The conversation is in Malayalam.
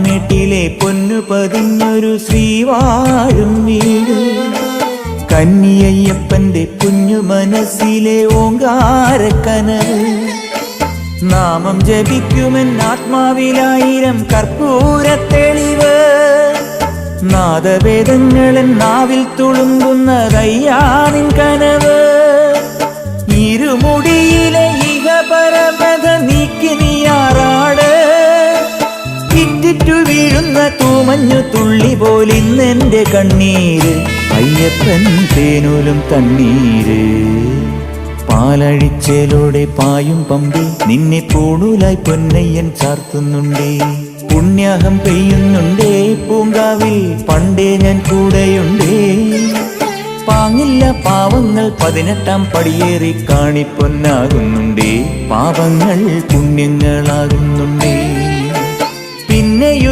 മേട്ടിലെ പൊന്നു പതിഞ്ഞൊരു ശ്രീവാഴും വീട്, കന്നിയയ്യപ്പന്റെ കുഞ്ഞു മനസ്സിലെ ഓങ്കാരക്കനവ്. നാമം ജപിക്കുമെൻ ആത്മാവിലായിരം കർപ്പൂര തെളിവ്, നാദവേദങ്ങളൻ നാവിൽ തുളുമ്പുന്നതയ്യാനിൻ കനവ്. ഇരുമുടിയിലെ ഇഹപരമത നീക്കി നീയാറാട്, ഇറ്റിറ്റു വീഴുന്ന തൂമഞ്ഞു തുള്ളി പോലിന്നെന്റെ കണ്ണീര്. അയ്യപ്പൻ തേനൂലും തണ്ണീര്, പാലഴിച്ചേലോടെ പായും പമ്പി നിന്നെ പൂണൂലായി പൊന്നയ്യൻ ചാർത്തുന്നുണ്ടേ. പുണ്യാഹം പെയ്യുന്നുണ്ടേ പൂങ്കാവിൽ പണ്ടേ ഞാൻ കൂടെയുണ്ടേ. പാങ്ങില്ല പാവങ്ങൾ 18-ാം പടിയേറി കാണിപ്പൊന്നാകുന്നുണ്ടേ, പാപങ്ങൾ പുണ്യങ്ങളാകുന്നുണ്ടേ.